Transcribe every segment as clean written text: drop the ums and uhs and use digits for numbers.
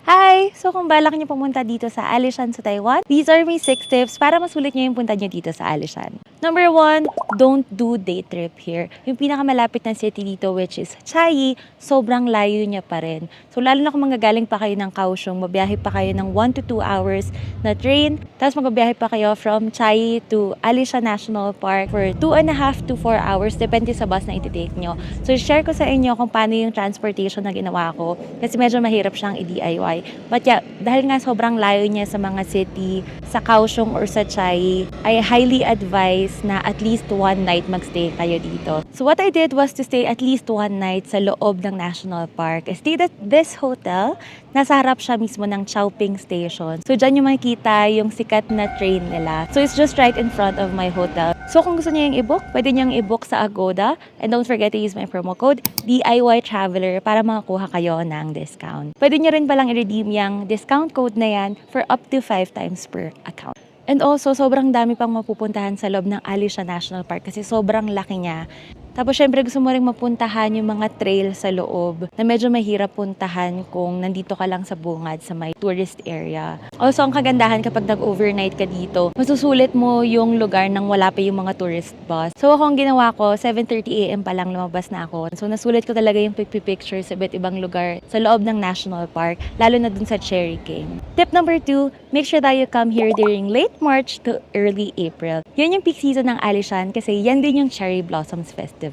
Hi! So kung balak niyo pumunta dito sa Alishan sa Taiwan, these are my 6 tips para masulit niyo yung punta niyo dito sa Alishan. Number 1, don't do day trip here. Yung pinakamalapit na city dito which is Chiayi, sobrang layo niya pa rin. So lalo na kung manggagaling pa kayo ng Kaohsiung, mabiyahe pa kayo ng 1 to 2 hours na train, tapos magbabiyahe pa kayo from Chiayi to Alishan National Park for 2.5 to 4 hours, depende sa bus na iti-take nyo. So share ko sa inyo kung paano yung transportation na ginawa ko kasi medyo mahirap siyang i-DIY. But yeah, dahil nga sobrang layo niya sa mga city, sa Kaohsiung or sa Chiayi, I highly advise na at least one night magstay kayo dito. So what I did was to stay at least one night sa loob ng National Park. I stayed at this hotel. Nasa harap siya mismo ng Chowping Station. So dyan yung makikita yung sikat na train nila. So it's just right in front of my hotel. So kung gusto niyo yung i-book, pwede niyo yung i-book sa Agoda. And don't forget to use my promo code DIY Traveler para makakuha kayo ng discount. Pwede niyo rin palang i-redeem yung discount code na yan for up to 5 times per account. And also, sobrang dami pang mapupuntahan sa loob ng Alishan National Park kasi sobrang laki niya. Tapos syempre gusto mo rin mapuntahan yung mga trail sa loob na medyo mahirap puntahan kung nandito ka lang sa bungad sa may tourist area. Also, ang kagandahan kapag nag-overnight ka dito, masusulit mo yung lugar nang wala pa yung mga tourist bus. So ako ang ginawa ko, 7:30 AM pa lang lumabas na ako. So nasulit ko talaga yung picture sa iba't ibang lugar sa loob ng National Park, lalo na dun sa Cherry King. Tip number 2, make sure that you come here during late March to early April. Yan yung peak season ng Alishan kasi yan din yung Cherry Blossoms Festival.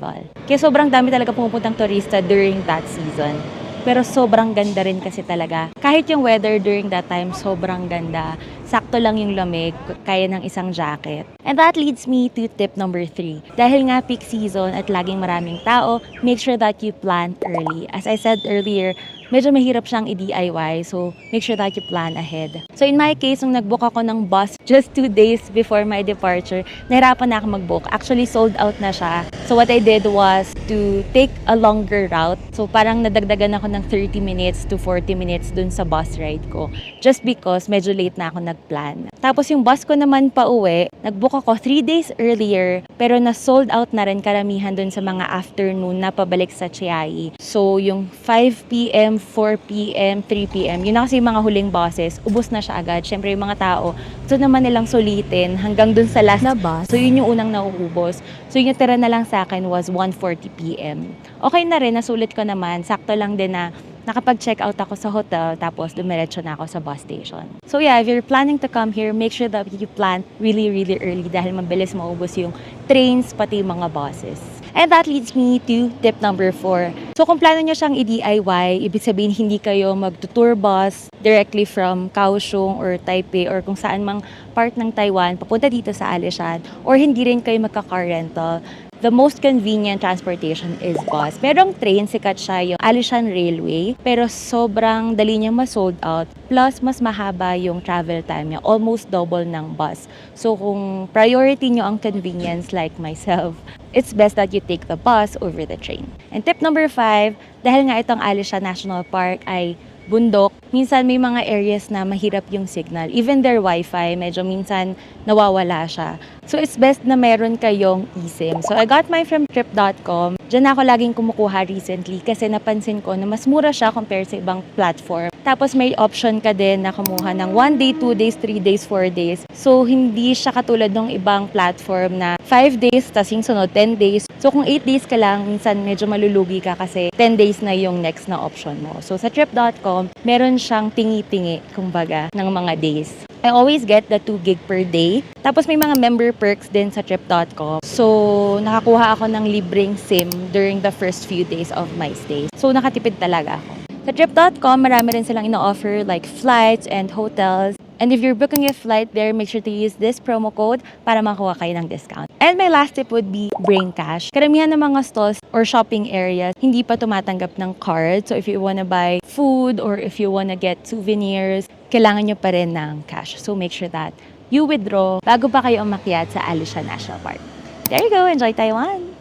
Kaya sobrang dami talaga pumupuntang turista during that season. Pero sobrang ganda rin kasi talaga. Kahit yung weather during that time, sobrang ganda. Sakto lang yung lamig, kaya ng isang jacket. And that leads me to tip number 3. Dahil nga peak season at laging maraming tao, make sure that you plan early. As I said earlier, medyo mahirap siyang i-DIY, so make sure that you plan ahead. So in my case, nung nag-book ako ng bus just 2 days before my departure, nahirapan na ako mag-book. Actually, sold out na siya. So what I did was to take a longer route. So parang nadagdagan ako ng 30 minutes to 40 minutes dun sa bus ride ko. Just because medyo late na ako nag-plan. Tapos yung bus ko naman pa uwi, nag-book ako 3 days earlier, pero na-sold out na rin karamihan dun sa mga afternoon na pabalik sa Chiayi. So yung 5 p.m., 4 p.m., 3 p.m. Yun na kasi yung mga huling buses, ubos na siya agad. Siyempre yung mga tao, gusto naman nilang sulitin hanggang dun sa last na bus. So yun yung unang nauubos. So yung tira na lang sa akin was 1:40 p.m. Okay na rin, nasulit ko naman. Sakto lang din na nakapag-check out ako sa hotel tapos dumiretso na ako sa bus station. So yeah, if you're planning to come here, make sure that you plan really early dahil mabilis maubos yung trains pati yung mga buses. And that leads me to tip number 4. So kung plano nyo siyang i-DIY, ibig sabihin hindi kayo mag-tour bus directly from Kaohsiung or Taipei or kung saan mang part ng Taiwan papunta dito sa Alishan, or hindi rin kayo magka-car rental, the most convenient transportation is bus. Merong train, sikat siya yung Alishan Railway, pero sobrang dali niya ma-sold out. Plus, mas mahaba yung travel time niya, almost double ng bus. So kung priority nyo ang convenience like myself, it's best that you take the bus over the train. And tip number 5, dahil nga itong Alishan National Park ay bundok, minsan may mga areas na mahirap yung signal. Even their wifi, medyo minsan nawawala siya. So it's best na meron kayong eSIM. So I got mine from trip.com. Diyan ako laging kumukuha recently kasi napansin ko na mas mura siya compared sa ibang platform. Tapos may option ka din na kumuha ng 1 day, 2 days, 3 days, 4 days. So hindi siya katulad ng ibang platform na 5 days, tas yung sunod 10 days. So kung 8 days ka lang, minsan medyo malulugi ka kasi 10 days na yung next na option mo. So sa trip.com, meron siyang tingi-tingi, kumbaga, ng mga days. I always get the 2 gig per day. Tapos may mga member perks din sa trip.com. So nakakuha ako ng libreng SIM during the first few days of my stay. So nakatipid talaga ako. Sa trip.com, marami rin silang ino-offer like flights and hotels. And if you're booking a flight there, make sure to use this promo code para makakuha kayo ng discount. And my last tip would be bring cash. Karamihan ng mga stalls or shopping areas, hindi pa tumatanggap ng card. So if you wanna buy food or if you wanna get souvenirs, kailangan nyo pa rin ng cash. So make sure that you withdraw bago pa kayo umakyat sa Alishan National Park. There you go. Enjoy Taiwan!